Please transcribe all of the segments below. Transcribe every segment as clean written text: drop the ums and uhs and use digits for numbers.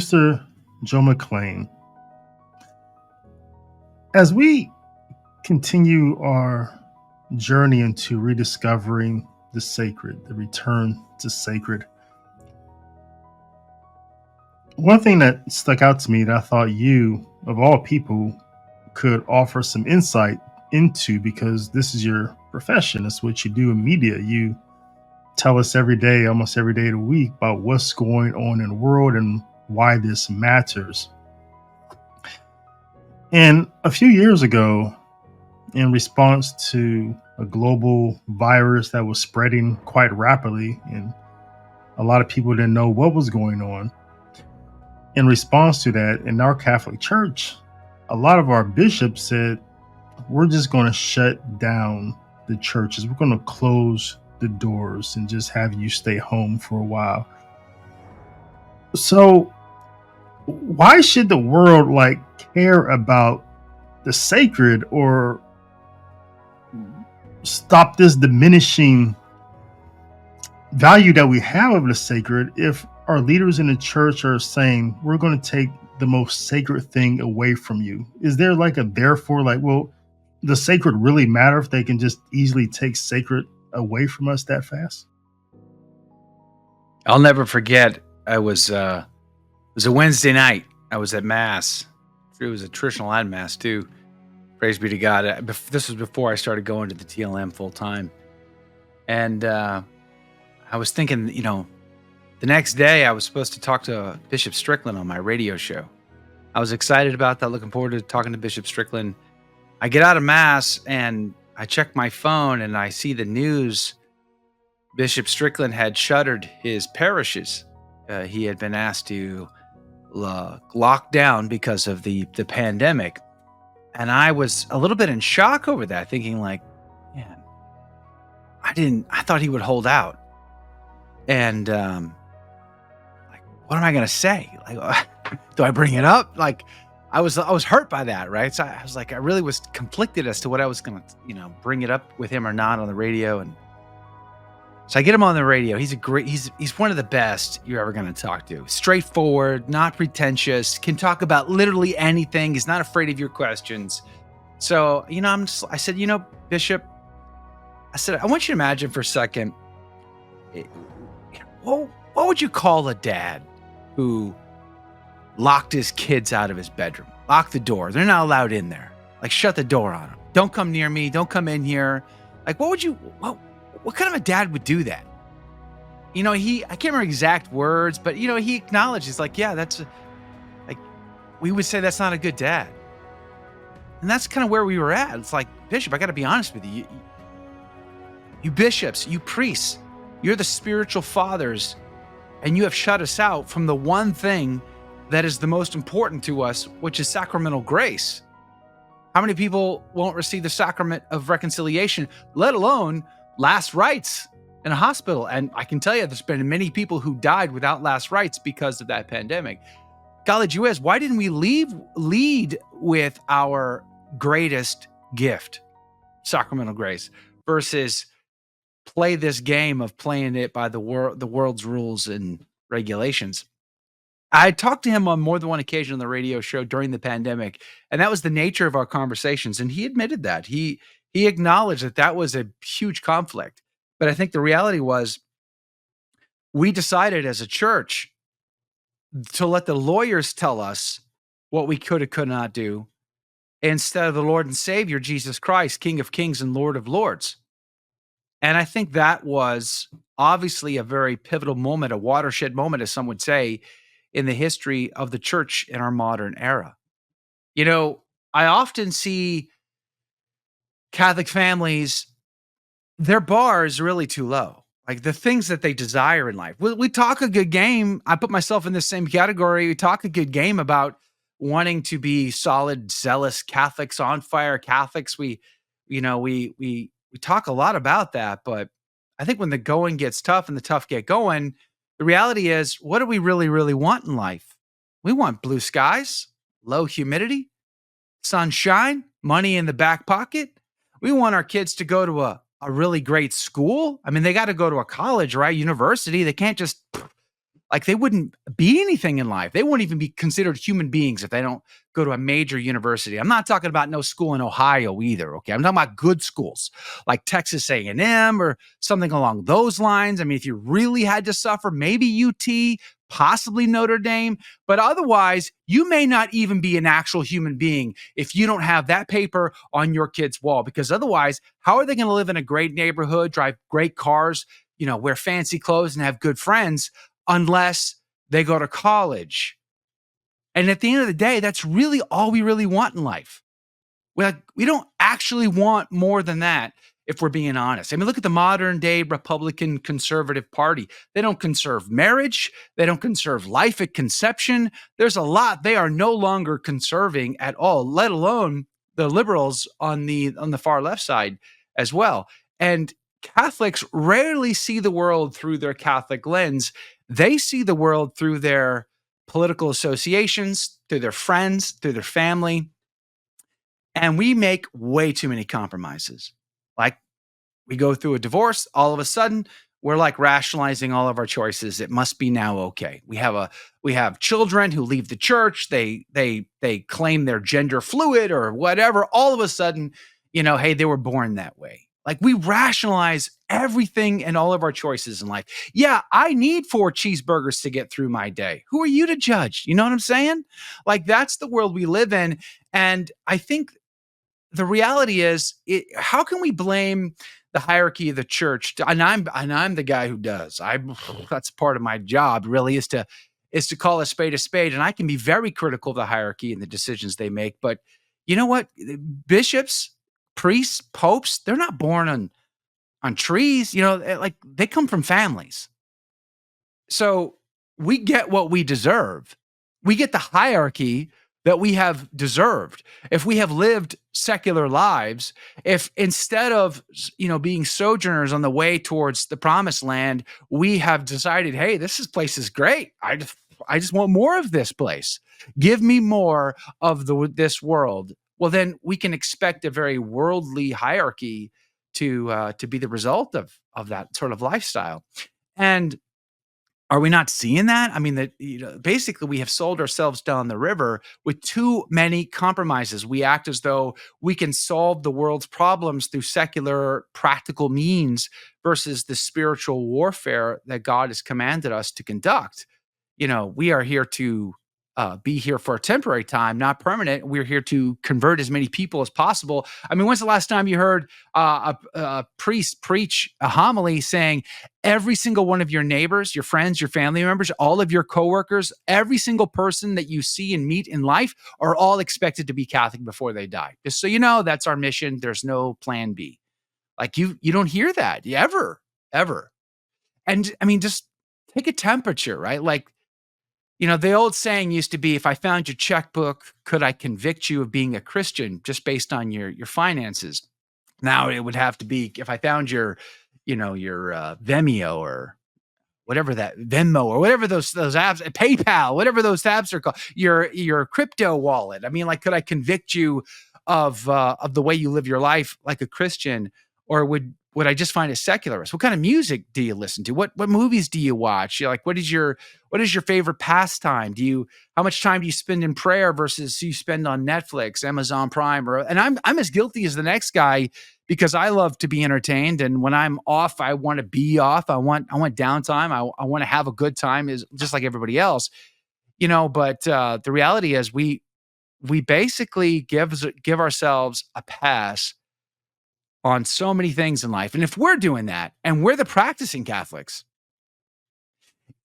Mr. Joe McClane, as we continue our journey into rediscovering the sacred, the return to sacred, one thing that stuck out to me that I thought you, of all people, could offer some insight into because this is your profession, it's what you do in media. You tell us every day, almost every day of the week, about what's going on in the world and why this matters. And a few years ago, in response to a global virus that was spreading quite rapidly, and a lot of people didn't know what was going on, in response to that, in our Catholic Church, a lot of our bishops said, we're just going to shut down the churches. We're going to close the doors and just have you stay home for a while. So, why should the world care about the sacred or stop this diminishing value that we have of the sacred if our leaders in the church are saying we're going to take the most sacred thing away from you? Is there a therefore, well, does sacred really matter if they can just easily take sacred away from us that fast? I'll never forget. It was a Wednesday night. I was at Mass. It was a traditional and Mass too. Praise be to God. This was before I started going to the TLM full time. And I was thinking, the next day I was supposed to talk to Bishop Strickland on my radio show. I was excited about that, looking forward to talking to Bishop Strickland. I get out of Mass and I check my phone and I see the news. Bishop Strickland had shuttered his parishes. He had been asked to lock down because of the pandemic. And I was a little bit in shock over that, thinking man, I thought he would hold out. And what am I going to say? Do I bring it up? I was hurt by that, right? So I was I really was conflicted as to what I was going to, bring it up with him or not on the radio. And so I get him on the radio. He's one of the best you're ever going to talk to. Straightforward, not pretentious, can talk about literally anything. He's not afraid of your questions. So, I said, Bishop, I want you to imagine for a second, what would you call a dad who locked his kids out of his bedroom, locked the door? They're not allowed in there. Shut the door on them. Don't come near me. Don't come in here. What kind of a dad would do that? I can't remember exact words, but he acknowledged, he's that's we would say that's not a good dad. And that's kind of where we were at. It's Bishop, I got to be honest with you. You bishops, you priests, you're the spiritual fathers, and you have shut us out from the one thing that is the most important to us, which is sacramental grace. How many people won't receive the sacrament of reconciliation, let alone last rites in a hospital? And I can tell you, there's been many people who died without last rites because of that pandemic. Golly Jews, why didn't we lead with our greatest gift, sacramental grace, versus play this game of playing it by the world's rules and regulations? I talked to him on more than one occasion on the radio show during the pandemic, and that was the nature of our conversations. And he admitted that. He acknowledged that was a huge conflict. But I think the reality was we decided as a church to let the lawyers tell us what we could or could not do instead of the Lord and Savior, Jesus Christ, King of Kings and Lord of Lords. And I think that was obviously a very pivotal moment, a watershed moment, as some would say, in the history of the church in our modern era. I often see Catholic families, their bar is really too low. The things that they desire in life. We talk a good game. I put myself in the same category. We talk a good game about wanting to be solid, zealous Catholics, on fire Catholics. We talk a lot about that, but I think when the going gets tough and the tough get going, the reality is, what do we really, really want in life? We want blue skies, low humidity, sunshine, money in the back pocket. We want our kids to go to a really great school. I mean, they got to go to a college, right? University. They can't just Like they wouldn't be anything in life. They wouldn't even be considered human beings if they don't go to a major university. I'm not talking about no school in Ohio either. Okay, I'm talking about good schools like Texas A&M or something along those lines. I mean, if you really had to suffer, maybe UT, possibly Notre Dame, but otherwise, you may not even be an actual human being if you don't have that paper on your kid's wall. Because otherwise, how are they going to live in a great neighborhood, drive great cars, wear fancy clothes and have good friends unless they go to college? And at the end of the day, that's really all we really want in life. We don't actually want more than that if we're being honest. I mean, look at the modern day Republican conservative party. They don't conserve marriage. They don't conserve life at conception. There's a lot they are no longer conserving at all, let alone the liberals on the far left side as well. And Catholics rarely see the world through their Catholic lens. They see the world through their political associations, through their friends, through their family. And we make way too many compromises. Like we go through a divorce, all of a sudden we're like rationalizing all of our choices. It must be now okay. We have children who leave the church. They claim they're gender fluid or whatever. All of a sudden, hey, they were born that way. Like we rationalize everything and all of our choices in life. Yeah, I need 4 cheeseburgers to get through my day. Who are you to judge? You know what I'm saying? Like that's the world we live in. And I think the reality is, how can we blame the hierarchy of the church? And I'm the guy who does. That's part of my job. Really, is to call a spade, and I can be very critical of the hierarchy and the decisions they make. But you know what? Bishops, priests, popes, they're not born on trees. Like they come from families. So we get what we deserve. We get the hierarchy that we have deserved. If we have lived secular lives, if instead of, being sojourners on the way towards the promised land, we have decided, hey, place is great. I just want more of this place. Give me more of this world. Well, then we can expect a very worldly hierarchy to be the result of that sort of lifestyle. And are we not seeing that? I mean, basically we have sold ourselves down the river with too many compromises. We act as though we can solve the world's problems through secular, practical means versus the spiritual warfare that God has commanded us to conduct. We are here to be here for a temporary time, not permanent. We're here to convert as many people as possible. I mean, when's the last time you heard a priest preach a homily saying every single one of your neighbors, your friends, your family members, all of your coworkers, every single person that you see and meet in life are all expected to be Catholic before they die? Just so you know, that's our mission. There's no plan B. Like you don't hear that ever. And I mean, just take a temperature, right? Like, the old saying used to be, if I found your checkbook, could I convict you of being a Christian just based on your finances? Now it would have to be, if I found your Vimeo or whatever that Venmo or whatever those apps, PayPal, whatever those apps are called, your crypto wallet. I mean, like, could I convict you of the way you live your life like a Christian, or would I just find a secularist? What kind of music do you listen to? What movies do you watch? Like, what is your favorite pastime? How much time do you spend in prayer versus you spend on Netflix, Amazon Prime, and I'm as guilty as the next guy, because I love to be entertained. And when I'm off, I want to be off. I want downtime. I want to have a good time, is just like everybody else, but the reality is we basically give ourselves a pass on so many things in life. And if we're doing that and we're the practicing Catholics,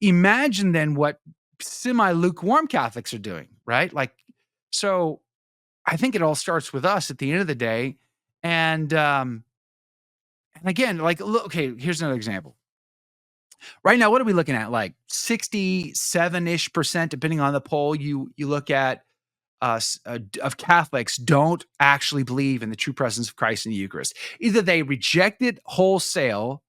imagine then what semi-lukewarm Catholics are doing, right? Like, so I think it all starts with us at the end of the day. And again, like, look, okay, here's another example. Right now, what are we looking at? Like 67-ish%, depending on the poll you look at, of Catholics don't actually believe in the true presence of Christ in the Eucharist. Either they reject it wholesale,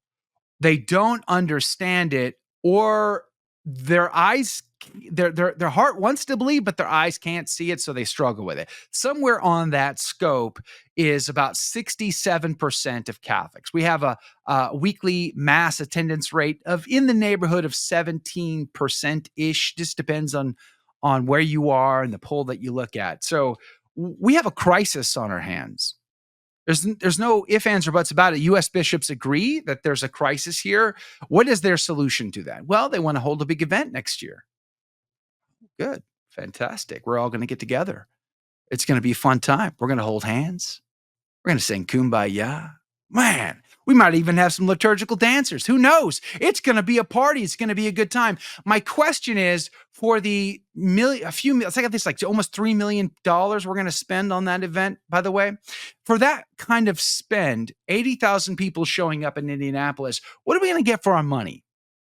they don't understand it, or their eyes, their heart wants to believe, but their eyes can't see it, so they struggle with it. Somewhere on that scope is about 67% of Catholics. We have a weekly mass attendance rate of in the neighborhood of 17% ish. Just depends on where you are and the poll that you look at. So we have a crisis on our hands. There's no ifs, ands, or buts about it. U.S. bishops agree that there's a crisis here. What is their solution to that? Well, they want to hold a big event next year. Good. Fantastic. We're all going to get together. It's going to be a fun time. We're going to hold hands. We're going to sing Kumbaya. Man, we might even have some liturgical dancers. Who knows? It's going to be a party. It's going to be a good time. My question is for the it's like almost $3 million we're going to spend on that event, by the way. For that kind of spend, 80,000 people showing up in Indianapolis, what are we going to get for our money?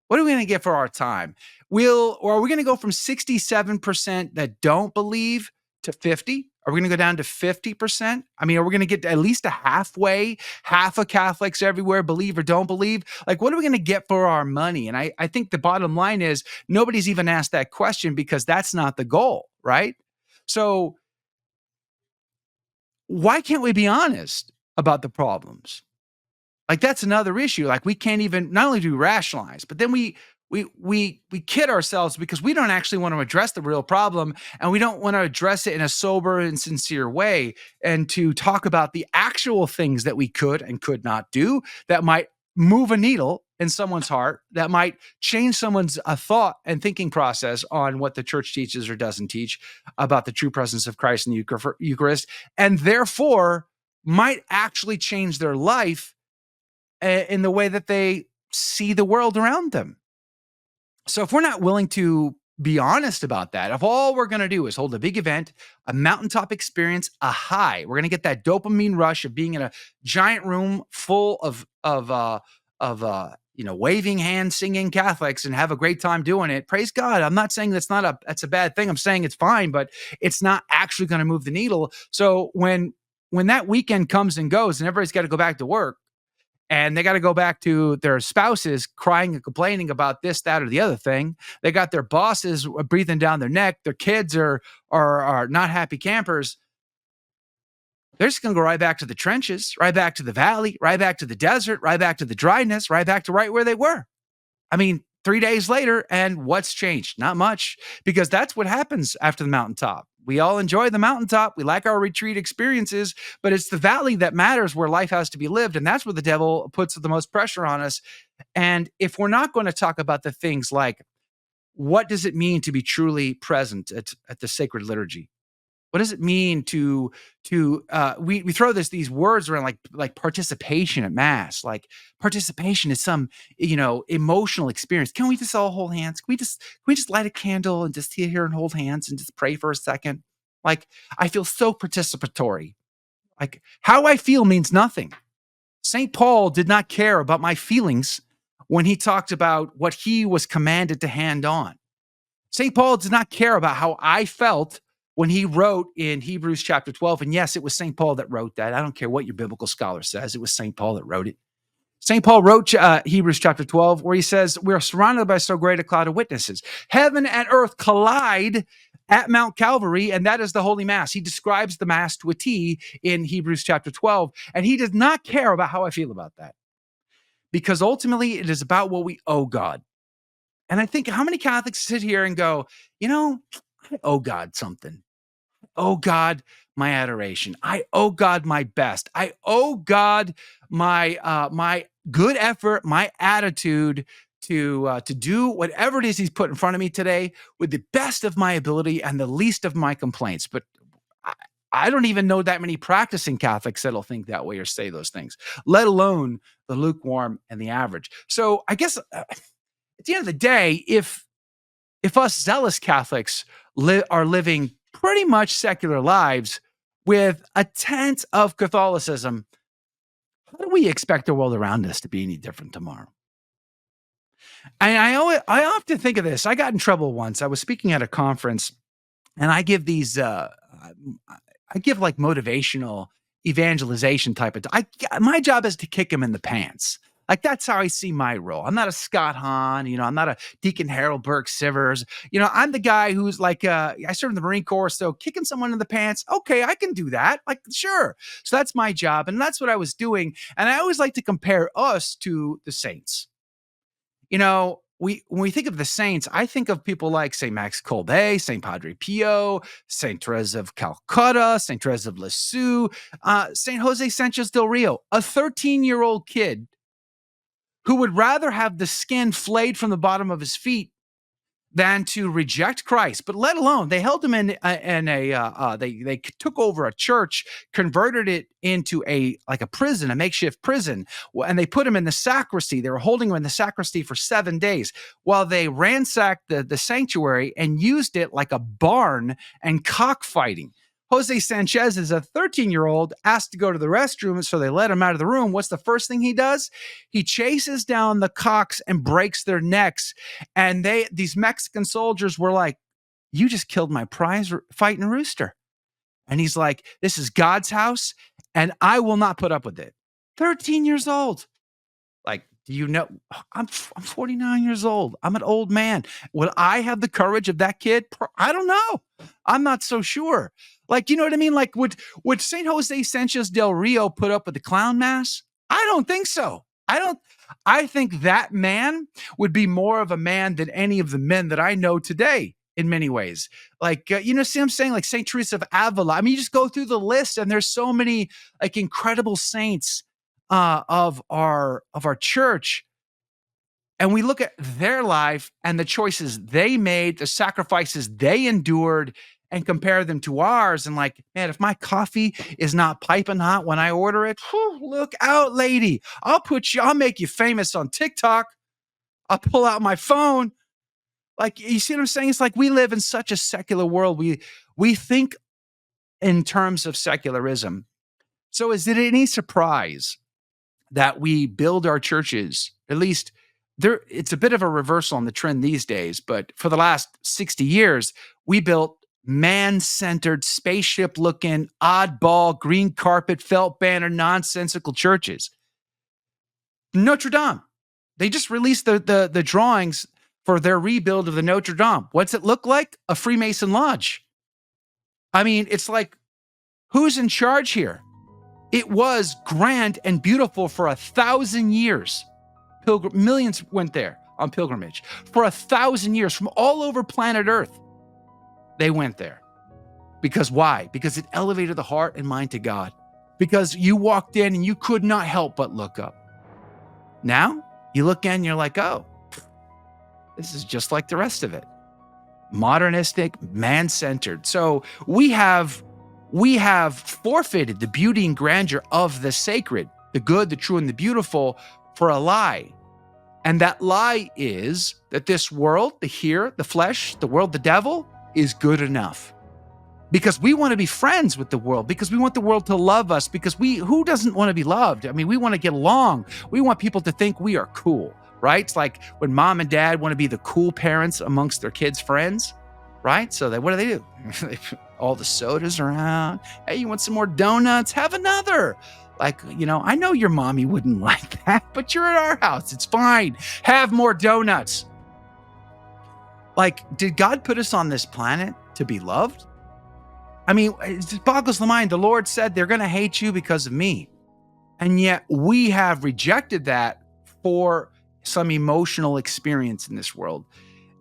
What are we going to get for our time? Or are we going to go from 67% that don't believe to 50? Are we going to go down to 50%? I mean, are we going to get at least a half of Catholics everywhere believe or don't believe? Like, what are we going to get for our money? And I think the bottom line is nobody's even asked that question because that's not the goal, right? So why can't we be honest about the problems? Like, that's another issue. Like, we can't even, not only do we rationalize, but then we kid ourselves because we don't actually want to address the real problem, and we don't want to address it in a sober and sincere way, and to talk about the actual things that we could and could not do that might move a needle in someone's heart, that might change someone's thought and thinking process on what the church teaches or doesn't teach about the true presence of Christ in the Eucharist, and therefore might actually change their life in the way that they see the world around them. So if we're not willing to be honest about that, if all we're going to do is hold a big event, a mountaintop experience, a high, we're going to get that dopamine rush of being in a giant room full of waving hands, singing Catholics, and have a great time doing it. Praise God. I'm not saying that's a bad thing. I'm saying it's fine, but it's not actually going to move the needle. So when that weekend comes and goes and everybody's got to go back to work, and they got to go back to their spouses crying and complaining about this, that, or the other thing. They got their bosses breathing down their neck. Their kids are not happy campers. They're just going to go right back to the trenches, right back to the valley, right back to the desert, right back to the dryness, right back to right where they were. I mean, 3 days later, and what's changed? Not much, because that's what happens after the mountaintop. We all enjoy the mountaintop. We like our retreat experiences, but it's the valley that matters, where life has to be lived. And that's where the devil puts the most pressure on us. And if we're not going to talk about the things like, what does it mean to be truly present at the sacred liturgy? What does it mean to we throw these words around like participation at mass? Like, participation is some emotional experience. Can we just all hold hands? Can we just light a candle and just sit here and hold hands and just pray for a second? Like, I feel so participatory. Like, how I feel means nothing. St. Paul did not care about my feelings when he talked about what he was commanded to hand on. St. Paul did not care about how I felt when he wrote in Hebrews chapter 12, and yes, it was St. Paul that wrote that. I don't care what your biblical scholar says. It was St. Paul that wrote it. St. Paul wrote Hebrews chapter 12, where he says, we're surrounded by so great a cloud of witnesses. Heaven and earth collide at Mount Calvary, and that is the Holy Mass. He describes the Mass to a T in Hebrews chapter 12, and he does not care about how I feel about that, because ultimately it is about what we owe God. And I think, how many Catholics sit here and go, I owe God something. Oh God, my adoration. I owe God my best. I owe God my good effort, my attitude to do whatever it is He's put in front of me today with the best of my ability and the least of my complaints. But I don't even know that many practicing Catholics that'll think that way or say those things, let alone the lukewarm and the average. So I guess at the end of the day, if us zealous Catholics are living pretty much secular lives with a tint of Catholicism, how do we expect the world around us to be any different tomorrow? And I often think of this. I got in trouble once. I was speaking at a conference, and I give these like motivational evangelization type of. My job is to kick them in the pants. Like, that's how I see my role. I'm not a Scott Hahn, I'm not a Deacon Harold Burke Sivers. I'm the guy who's like, I served in the Marine Corps, so kicking someone in the pants, okay, I can do that. Like, sure. So that's my job, and that's what I was doing. And I always like to compare us to the saints. When we think of the saints, I think of people like St. Max Colbert, St. Padre Pio, St. Teresa of Calcutta, St. Teresa of Lisieux, St. Jose Sanchez del Rio, a 13-year-old kid who would rather have the skin flayed from the bottom of his feet than to reject Christ. But let alone, they held him they took over a church, converted it into a prison, a makeshift prison, and they put him in the sacristy. They were holding him in the sacristy for 7 days while they ransacked the sanctuary and used it like a barn and cockfighting. Jose Sanchez is a 13-year-old asked to go to the restroom, so they let him out of the room. What's the first thing he does? He chases down the cocks and breaks their necks. And these Mexican soldiers were like, "You just killed my prize fighting rooster." And he's like, "This is God's house, and I will not put up with it." 13 years old. Like, I'm 49 years old. I'm an old man. Would I have the courage of that kid? I don't know. I'm not so sure. Like, you know what I mean? Like, would St. Jose Sanchez del Rio put up with the clown mass? I don't think so. I think that man would be more of a man than any of the men that I know today in many ways. Like, see what I'm saying? Like St. Teresa of Avila. I mean, you just go through the list and there's so many like incredible saints of our church, and we look at their life and the choices they made, the sacrifices they endured, and compare them to ours. And like, man, if my coffee is not piping hot when I order it, look out, lady. I'll make you famous on TikTok. I'll pull out my phone. Like, you see what I'm saying? It's like we live in such a secular world. We think in terms of secularism. So is it any surprise that we build our churches, at least it's a bit of a reversal on the trend these days, but for the last 60 years, we built man-centered, spaceship-looking, oddball, green carpet, felt banner, nonsensical churches. Notre Dame, they just released the drawings for their rebuild of the Notre Dame. What's it look like? A Freemason lodge. I mean, it's like, who's in charge here? It was grand and beautiful for 1,000 years. Millions went there on pilgrimage. For 1,000 years from all over planet Earth, they went there. Because why? Because it elevated the heart and mind to God. Because you walked in and you could not help but look up. Now, you look in and you're like, oh, this is just like the rest of it. Modernistic, man-centered. So we have forfeited the beauty and grandeur of the sacred, the good, the true, and the beautiful for a lie. And that lie is that this world, the here, the flesh, the world, the devil, is good enough. Because we want to be friends with the world, because we want the world to love us, because who doesn't want to be loved? I mean, we want to get along. We want people to think we are cool, right? It's like when mom and dad want to be the cool parents amongst their kids' friends, right? So what do? All the sodas around. Hey, you want some more donuts? Have another. Like, I know your mommy wouldn't like that, but you're at our house. It's fine. Have more donuts. Like, did God put us on this planet to be loved? I mean, it just boggles the mind. The Lord said they're going to hate you because of me. And yet we have rejected that for some emotional experience in this world.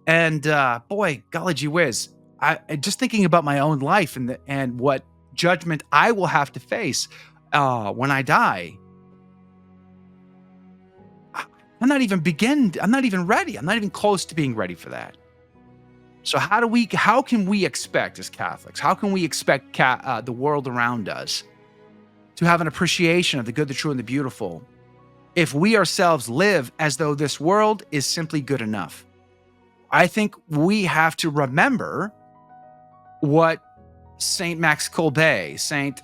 And boy, golly gee whiz, I just thinking about my own life and what judgment I will have to face when I die. I'm not even ready. I'm not even close to being ready for that. So how can we expect as Catholics, how can we expect the world around us to have an appreciation of the good, the true, and the beautiful if we ourselves live as though this world is simply good enough? I think we have to remember what St. Max Colbert, St.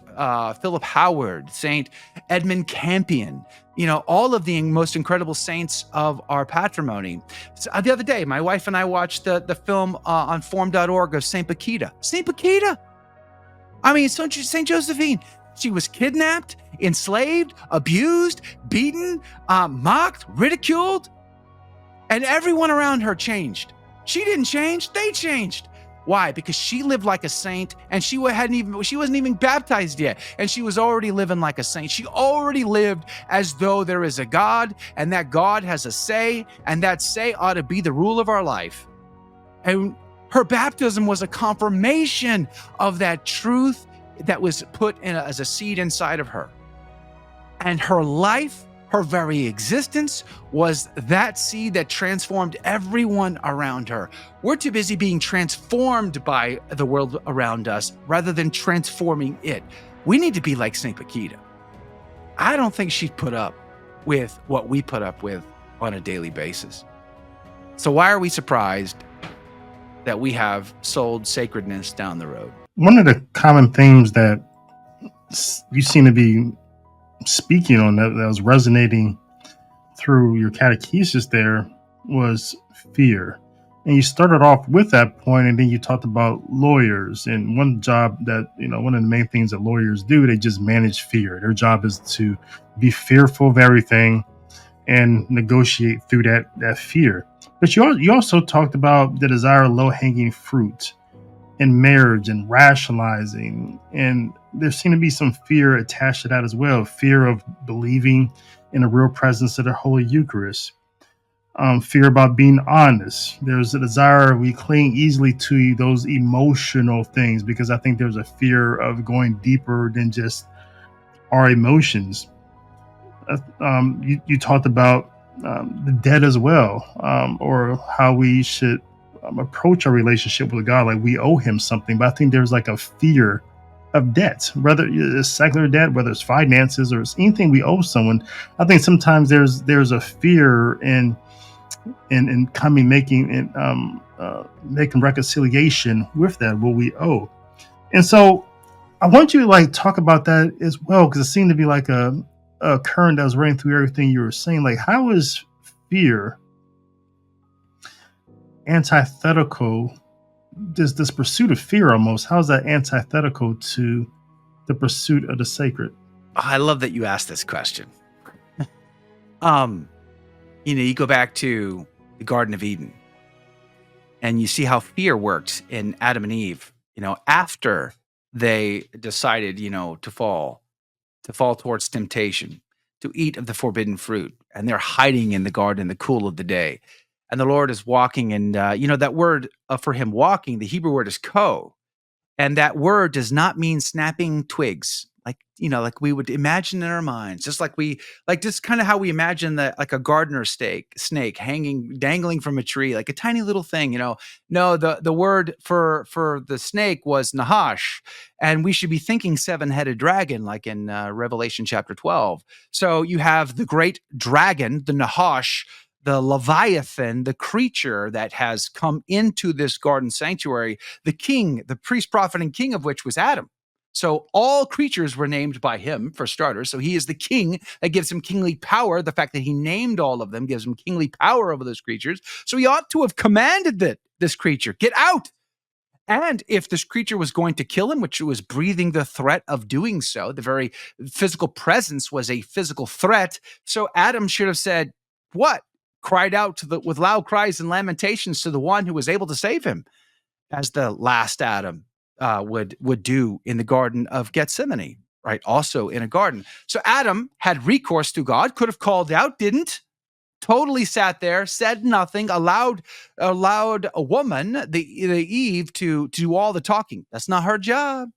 Philip Howard, St. Edmund Campion, all of the most incredible saints of our patrimony. So, the other day, my wife and I watched the film on form.org of St. Paquita. St. Paquita! I mean, St. Josephine. She was kidnapped, enslaved, abused, beaten, mocked, ridiculed, and everyone around her changed. She didn't change, they changed. Why? Because she lived like a saint, and she wasn't even baptized yet, and she was already living like a saint. She already lived as though there is a God, and that God has a say, and that say ought to be the rule of our life. And her baptism was a confirmation of that truth that was put in as a seed inside of her. And her life, her very existence, was that seed that transformed everyone around her. We're too busy being transformed by the world around us rather than transforming it. We need to be like St. Paquita. I don't think she'd put up with what we put up with on a daily basis. So why are we surprised that we have sold sacredness down the road? One of the common themes that you seem to be speaking on that was resonating through your catechesis there was fear. And you started off with that point, and then you talked about lawyers. And one job that, one of the main things that lawyers do, they just manage fear. Their job is to be fearful of everything and negotiate through that fear. But you also talked about the desire of low hanging fruit in marriage and rationalizing. And there seemed to be some fear attached to that as well, fear of believing in the real presence of the Holy Eucharist. Fear about being honest. There's a desire, we cling easily to those emotional things because I think there's a fear of going deeper than just our emotions. You talked about the debt as well, or how we should approach our relationship with God like we owe Him something. But I think there's like a fear of debt, whether it's secular debt, whether it's finances or it's anything we owe someone. I think sometimes there's a fear in making reconciliation with that what we owe. And so I want you to like talk about that as well, because it seemed to be like a current that was running through everything you were saying. Like, how is fear antithetical? This pursuit of fear almost, how is that antithetical to the pursuit of the sacred? I love that you asked this question. You go back to the Garden of Eden and you see how fear worked in Adam and Eve, after they decided, to fall towards temptation, to eat of the forbidden fruit. And they're hiding in the garden in the cool of the day. And the Lord is walking. And, that word for him walking, the Hebrew word is ko. And that word does not mean snapping twigs, like we would imagine in our minds, just kind of how we imagine that, like a gardener snake dangling from a tree, like a tiny little thing. No, the word for the snake was nahash, and we should be thinking seven-headed dragon, like in Revelation chapter 12. So you have the great dragon, the nahash, the Leviathan, the creature that has come into this garden sanctuary, the king, the priest, prophet, and king of which was Adam. So all creatures were named by him, for starters. So he is the king that gives him kingly power. The fact that he named all of them gives him kingly power over those creatures. So he ought to have commanded this creature, get out. And if this creature was going to kill him, which was breathing the threat of doing so, the very physical presence was a physical threat. So Adam should have said, what? Cried out with loud cries and lamentations to the one who was able to save him, as the last Adam would do in the Garden of Gethsemane, right? Also in a garden. So Adam had recourse to God, could have called out, didn't. Totally sat there, said nothing, allowed a woman, the Eve, to do all the talking. That's not her job.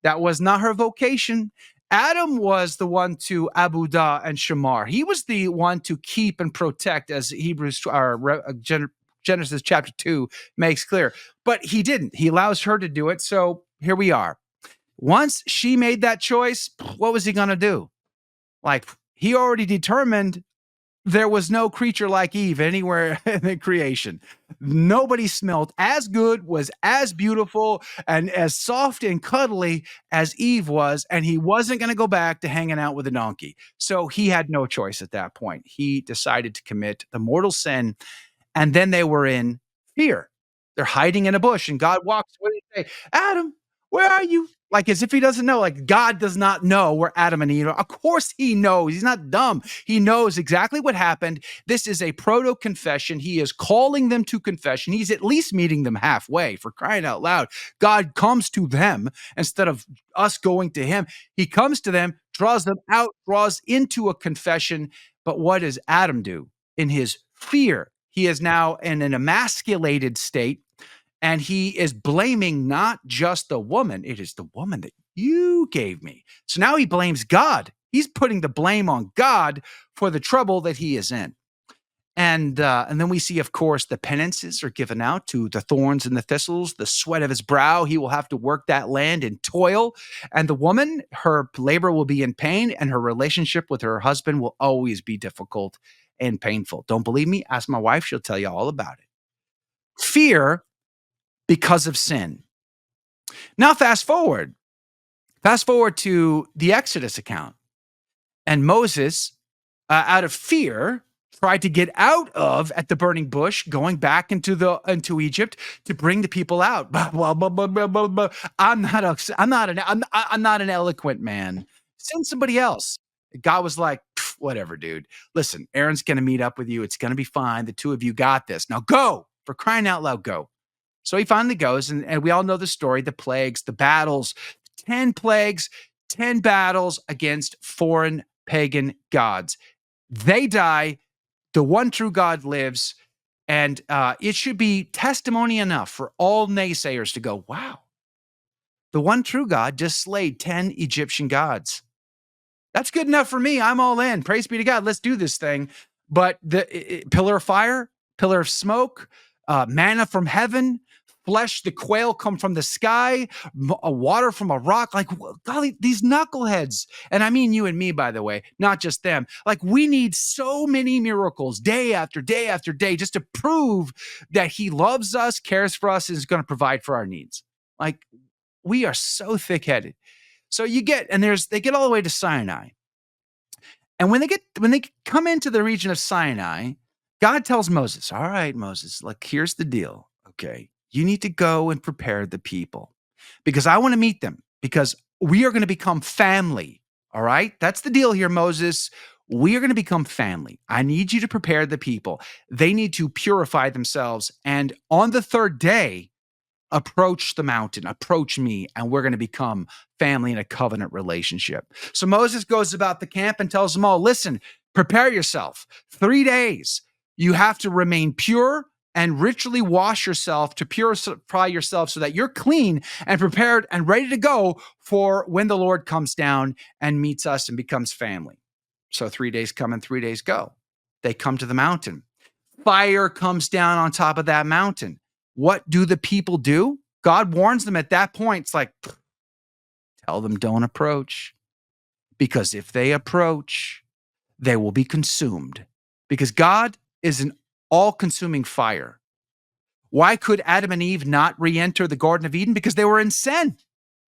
That was not her vocation. Adam was the one to abudah and shamar. He was the one to keep and protect, as Genesis chapter 2 makes clear. But he didn't. He allows her to do it. So here we are. Once she made that choice, what was he going to do? Like, he already determined there was no creature like Eve anywhere in the creation. Nobody smelled as good, was as beautiful, and as soft and cuddly as Eve was, and he wasn't going to go back to hanging out with a donkey. So he had no choice at that point. He decided to commit the mortal sin, and then they were in fear. They're hiding in a bush, and God walks. What did he say? Adam, Where are you? Like as if he doesn't know. Like God does not know where Adam and Eve are. Of course he knows. He's not dumb. He knows exactly what happened. This is a proto confession. He is calling them to confession. He's at least meeting them halfway, for crying out loud. God comes to them instead of us going to him. He comes to them, draws them out, draws into a confession. But what does Adam do? In his fear, he is now in an emasculated state. And he is blaming not just the woman, it is the woman that you gave me. So now he blames God. He's putting the blame on God for the trouble that he is in. And then we see, of course, the penances are given out to the thorns and the thistles, the sweat of his brow. He will have to work that land in toil. And the woman, her labor will be in pain, and her relationship with her husband will always be difficult and painful. Don't believe me? Ask my wife. She'll tell you all about it. Fear because of sin. Now, fast forward to the Exodus account. And Moses, out of fear, tried to get out of at the burning bush, going back into Egypt to bring the people out. I'm not an eloquent man. Send somebody else. God was like, whatever, dude. Listen, Aaron's going to meet up with you. It's going to be fine. The two of you got this. Now go, for crying out loud, go. So he finally goes, and we all know the story, the plagues, the battles, 10 plagues, 10 battles against foreign pagan gods. They die. The one true God lives. And it should be testimony enough for all naysayers to go, wow, the one true God just slayed 10 Egyptian gods. That's good enough for me. I'm all in. Praise be to God. Let's do this thing. But the pillar of fire, pillar of smoke, manna from heaven, flesh, the quail come from the sky, water from a rock. Like, golly, these knuckleheads. And I mean you and me, by the way, not just them. Like, we need so many miracles day after day after day just to prove that he loves us, cares for us, and is going to provide for our needs. Like, we are so thick-headed. So they get all the way to Sinai. And when they come into the region of Sinai, God tells Moses, all right, Moses, look, here's the deal. Okay. You need to go and prepare the people because I want to meet them because we are going to become family. All right. That's the deal here, Moses. We are going to become family. I need you to prepare the people. They need to purify themselves. And on the third day, approach the mountain, approach me, and we're going to become family in a covenant relationship. So Moses goes about the camp and tells them all, listen, prepare yourself. 3 days. You have to remain pure and ritually wash yourself to purify yourself so that you're clean and prepared and ready to go for when the Lord comes down and meets us and becomes family. So 3 days come and 3 days go. They come to the mountain. Fire comes down on top of that mountain. What do the people do? God warns them at that point. It's like, tell them don't approach. Because if they approach, they will be consumed. Because God is an all-consuming fire. Why could Adam and Eve not re-enter the Garden of Eden? Because they were in sin.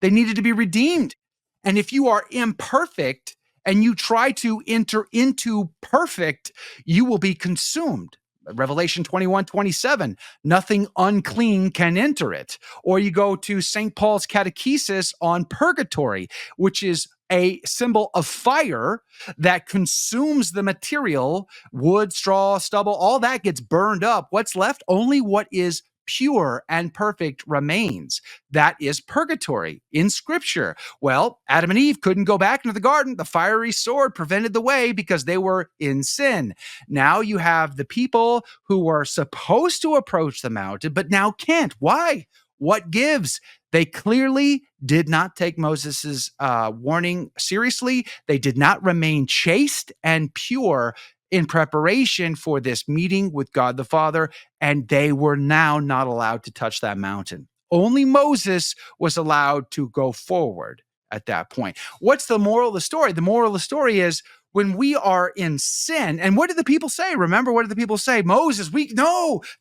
They needed to be redeemed. And if you are imperfect and you try to enter into perfect, you will be consumed. Revelation 21:27, nothing unclean can enter it. Or you go to St. Paul's catechesis on purgatory, which is a symbol of fire that consumes the material, wood, straw, stubble, all that gets burned up. What's left? Only what is pure and perfect remains. That is purgatory in scripture. Well, Adam and Eve couldn't go back into the garden. The fiery sword prevented the way because they were in sin. Now you have the people who were supposed to approach the mountain, but now can't. Why? What gives? They clearly did not take Moses's warning seriously. They did not remain chaste and pure in preparation for this meeting with God the Father, and they were now not allowed to touch that mountain. Only Moses was allowed to go forward at that point. What's the moral of the story? The moral of the story is when we are in sin, and what did the people say? Remember, what did the people say? Moses,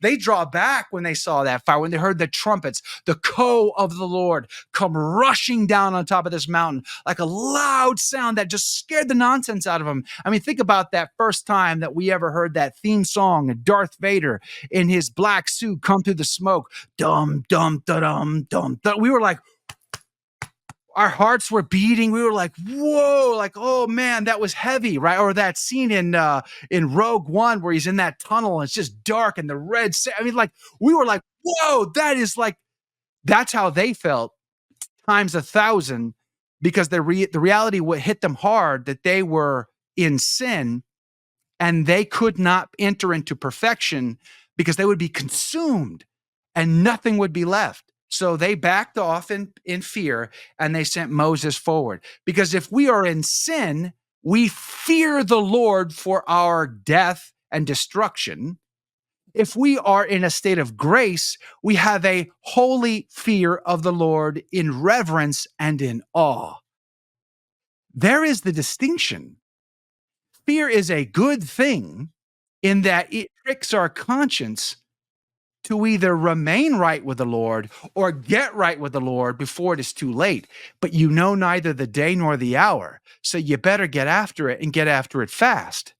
they draw back when they saw that fire, when they heard the trumpets, the co of the Lord come rushing down on top of this mountain like a loud sound that just scared the nonsense out of them. I mean, think about that first time that we ever heard that theme song of Darth Vader in his black suit come through the smoke. Dum, dum, da, dum, dum, dum. We were like, our hearts were beating. We were like, whoa, like, oh man, that was heavy, right? Or that scene in Rogue One where he's in that tunnel and it's just dark and the red. I mean, like, we were like, whoa, that is like, that's how they felt times 1,000, because the reality what hit them hard that they were in sin and they could not enter into perfection because they would be consumed and nothing would be left. So they backed off in fear and they sent Moses forward. Because if we are in sin, we fear the Lord for our death and destruction. If we are in a state of grace, we have a holy fear of the Lord in reverence and in awe. There is the distinction. Fear is a good thing in that it tricks our conscience to either remain right with the Lord or get right with the Lord before it is too late. But you know neither the day nor the hour, so you better get after it and get after it fast.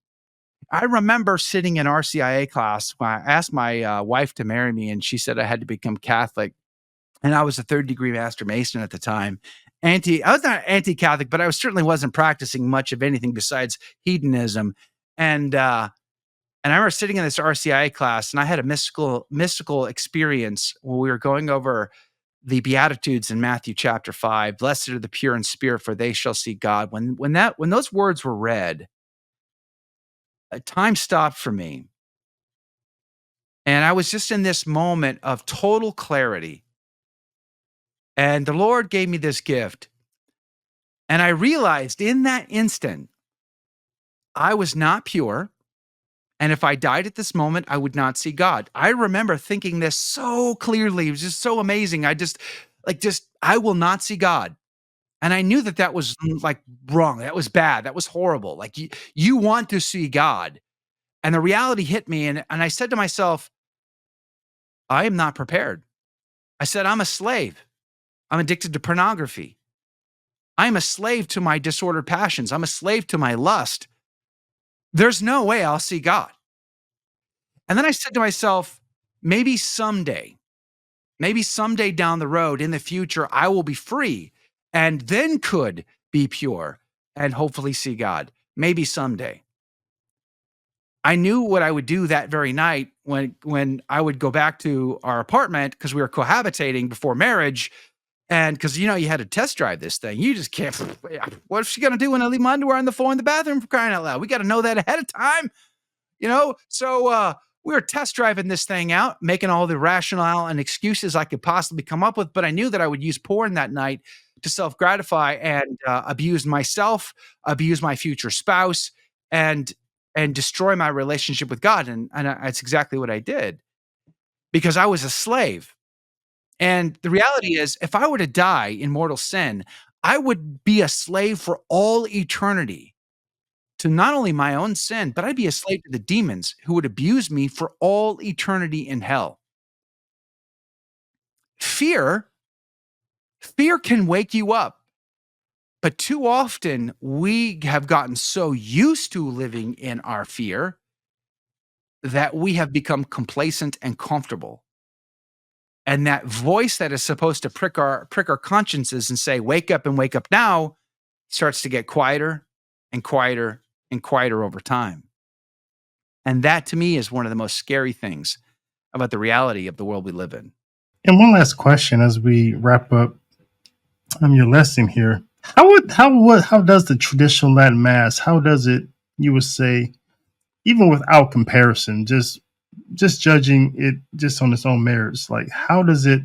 I remember sitting in RCIA class when I asked my wife to marry me, and she said I had to become Catholic. And I was a third-degree Master Mason at the time. I was not anti-Catholic, but I certainly wasn't practicing much of anything besides hedonism. And I remember sitting in this RCIA class, and I had a mystical experience when we were going over the Beatitudes in Matthew chapter 5. Blessed are the pure in spirit, for they shall see God. When those words were read, time stopped for me. And I was just in this moment of total clarity. And the Lord gave me this gift. And I realized in that instant, I was not pure. And if I died at this moment, I would not see God. I remember thinking this so clearly. It was just so amazing. I will not see God. And I knew that that was like wrong. That was bad. That was horrible. Like you want to see God. And the reality hit me. And I said to myself, I am not prepared. I said, I'm a slave. I'm addicted to pornography. I'm a slave to my disordered passions. I'm a slave to my lust. There's no way I'll see God. And then I said to myself, maybe someday down the road in the future, I will be free and then could be pure and hopefully see God. Maybe someday. I knew what I would do that very night when I would go back to our apartment because we were cohabitating before marriage. And because, you had to test drive this thing. You just can't. What is she going to do when I leave my underwear on the floor in the bathroom, for crying out loud? We got to know that ahead of time, So we were test driving this thing out, making all the rationale and excuses I could possibly come up with. But I knew that I would use porn that night to self-gratify and abuse myself, abuse my future spouse, and destroy my relationship with God. And that's exactly what I did because I was a slave. And the reality is, if I were to die in mortal sin, I would be a slave for all eternity to not only my own sin, but I'd be a slave to the demons who would abuse me for all eternity in hell. Fear can wake you up. But too often we have gotten so used to living in our fear that we have become complacent and comfortable. And that voice that is supposed to prick our consciences and say, wake up and wake up now, starts to get quieter and quieter and quieter over time. And that to me is one of the most scary things about the reality of the world we live in. And one last question as we wrap up your lesson here. How does the traditional Latin Mass, how does it, you would say, even without comparison, just judging it just on its own merits, like how does it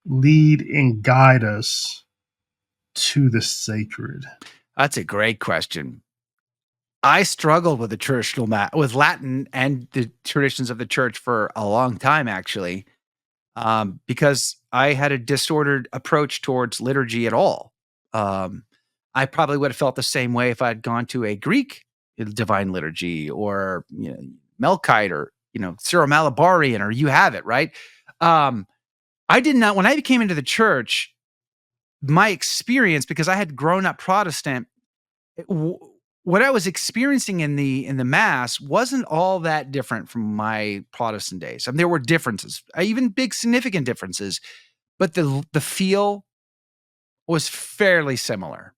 lead and guide us to the sacred? That's a great question. I struggled with the traditional with Latin and the traditions of the church for a long time, actually, because I had a disordered approach towards liturgy at all. I probably would have felt the same way if I'd gone to a Greek divine liturgy or Melkite or Syro-Malabarian, or you have it, right? I did not, when I came into the church, my experience, because I had grown up Protestant, what I was experiencing in the Mass wasn't all that different from my Protestant days. I mean, there were differences, even big significant differences, but the feel was fairly similar.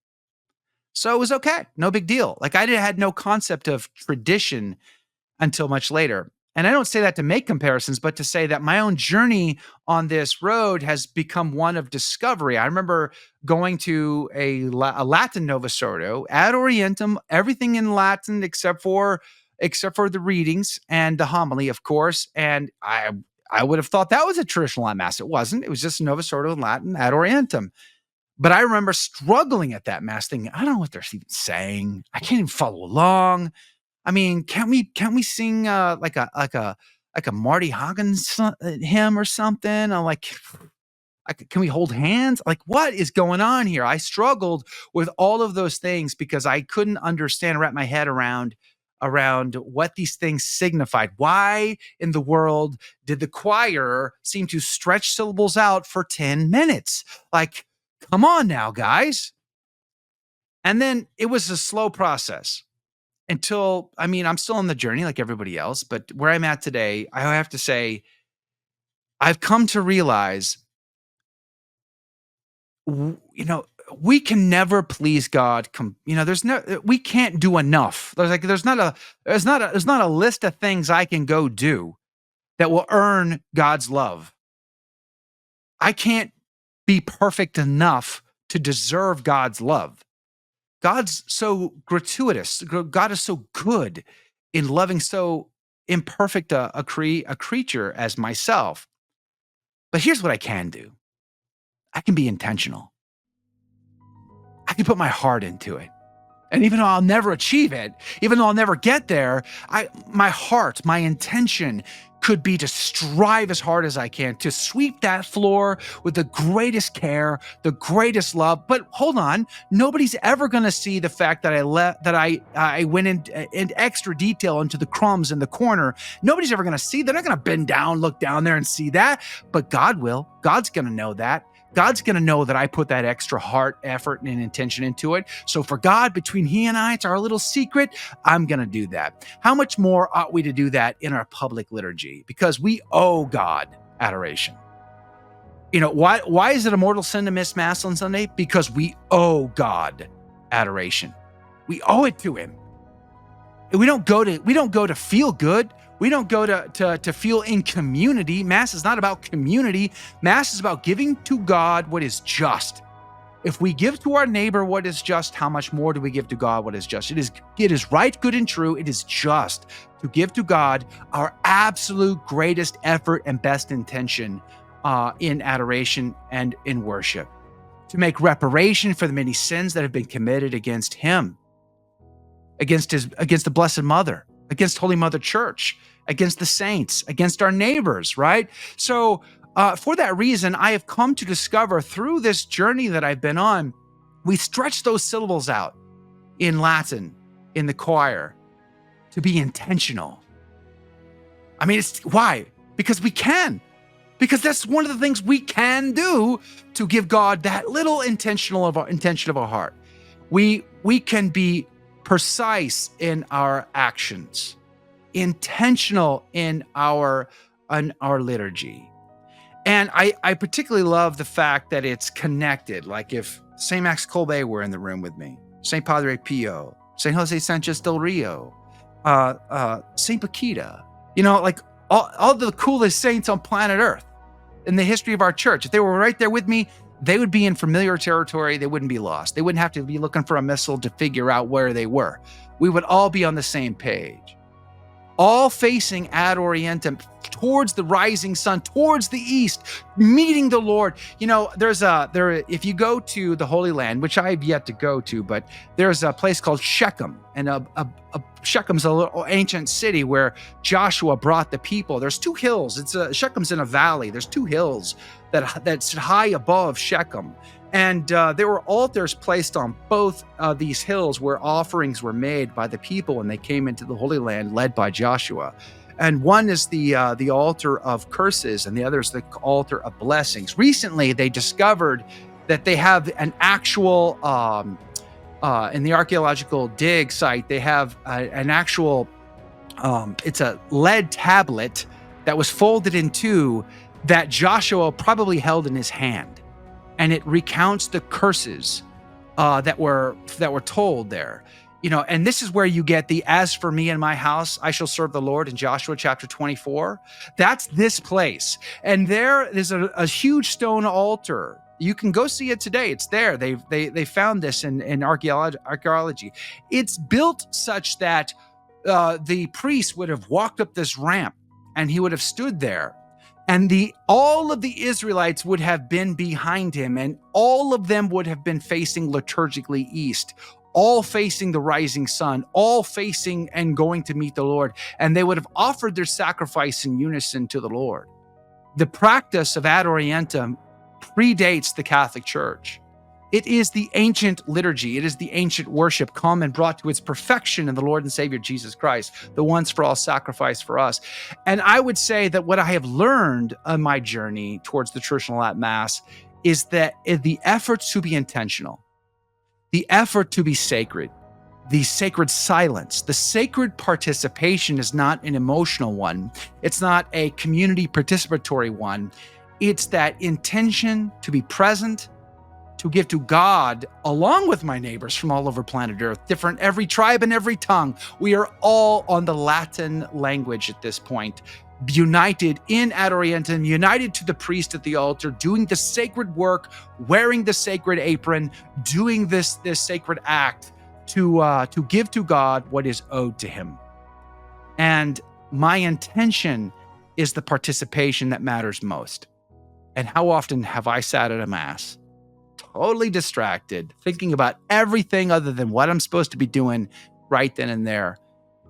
So it was okay. No big deal. Like I had no concept of tradition until much later. And I don't say that to make comparisons, but to say that my own journey on this road has become one of discovery. I remember going to a Latin Novus Ordo ad Orientem, everything in Latin except for the readings and the homily, of course. And I would have thought that was a traditional Latin mass. It wasn't. It was just a Novus Ordo in Latin ad Orientem. But I remember struggling at that mass, thinking, I don't know what they're even saying. I can't even follow along. I mean, can't we sing like a Marty Hoggins hymn or something? I'm like, can we hold hands? Like, what is going on here? I struggled with all of those things because I couldn't understand, wrap my head around what these things signified. Why in the world did the choir seem to stretch syllables out for 10 minutes? Like, come on now, guys. And then it was a slow process until, I mean, I'm still on the journey like everybody else, but where I'm at today, I have to say, I've come to realize, we can never please God. We can't do enough. There's not a list of things I can go do that will earn God's love. I can't be perfect enough to deserve God's love. God's so gratuitous. God is so good in loving so imperfect a creature as myself. But here's what I can do. I can be intentional. I can put my heart into it. And even though I'll never achieve it, even though I'll never get there, my heart, my intention could be to strive as hard as I can to sweep that floor with the greatest care, the greatest love. But hold on, nobody's ever going to see the fact that I went in extra detail into the crumbs in the corner. Nobody's ever going to see. They're not going to bend down, look down there and see that. But God will. God's going to know that. God's going to know that I put that extra heart, effort, and intention into it. So for God, between he and I, it's our little secret. I'm going to do that. How much more ought we to do that in our public liturgy? Because we owe God adoration. Why is it a mortal sin to miss Mass on Sunday? Because we owe God adoration. We owe it to him. We don't go to feel good. We don't go to feel in community. Mass is not about community. Mass is about giving to God what is just. If we give to our neighbor what is just, how much more do we give to God what is just? It is right, good, and true. It is just to give to God our absolute greatest effort and best intention in adoration and in worship, to make reparation for the many sins that have been committed against him, against the Blessed Mother, against Holy Mother Church, against the saints, against our neighbors, right? So for that reason, I have come to discover through this journey that I've been on, we stretch those syllables out in Latin, in the choir, to be intentional. I mean, why? Because we can. Because that's one of the things we can do to give God that little intention of our heart. We can be precise in our actions, intentional in our liturgy. And I particularly love the fact that it's connected. Like if St. Max Kolbe were in the room with me, St. Padre Pio, St. Jose Sanchez del Rio, St. Paquita, like all the coolest saints on planet Earth in the history of our church, if they were right there with me, they would be in familiar territory. They wouldn't be lost. They wouldn't have to be looking for a missile to figure out where they were. We would all be on the same page, all facing ad orientem, towards the rising sun, towards the east, meeting the Lord. If you go to the Holy Land, which I've yet to go to, but there's a place called Shechem, and Shechem's a little ancient city where Joshua brought the people. There's two hills. Shechem's in a valley. There's two hills that's high above Shechem. And there were altars placed on both these hills where offerings were made by the people when they came into the Holy Land led by Joshua. And one is the altar of curses, and the other is the altar of blessings. Recently, they discovered that they have an actual, in the archaeological dig site, they have an actual, it's a lead tablet that was folded in two that Joshua probably held in his hand. and it recounts the curses that were told there. And this is where you get the "as for me and my house, I shall serve the Lord" in Joshua chapter 24. That's this place. And there is a huge stone altar. You can go see it today. It's there. They found this in archaeology. It's built such that the priest would have walked up this ramp and he would have stood there. And all of the Israelites would have been behind him, and all of them would have been facing liturgically east, all facing the rising sun, all facing and going to meet the Lord. And they would have offered their sacrifice in unison to the Lord. The practice of ad orientem predates the Catholic Church. It is the ancient liturgy. It is the ancient worship come and brought to its perfection in the Lord and Savior Jesus Christ, the once for all sacrifice for us. And I would say that what I have learned on my journey towards the traditional at Mass is that the effort to be intentional, the effort to be sacred, the sacred silence, the sacred participation is not an emotional one. It's not a community participatory one. It's that intention to be present, to give to God along with my neighbors from all over planet Earth, different, every tribe and every tongue. We are all on the Latin language at this point, united in ad orientem, united to the priest at the altar, doing the sacred work, wearing the sacred apron, doing this sacred act to give to God what is owed to him. And my intention is the participation that matters most. And how often have I sat at a Mass totally distracted, thinking about everything other than what I'm supposed to be doing right then and there.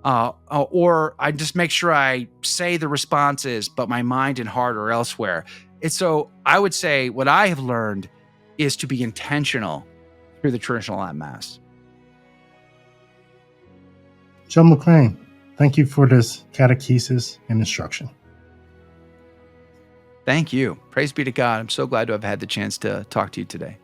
Or I just make sure I say the responses, but my mind and heart are elsewhere. And so I would say what I have learned is to be intentional through the traditional at Mass. Joe McClane, thank you for this catechesis and instruction. Thank you. Praise be to God. I'm so glad to have had the chance to talk to you today.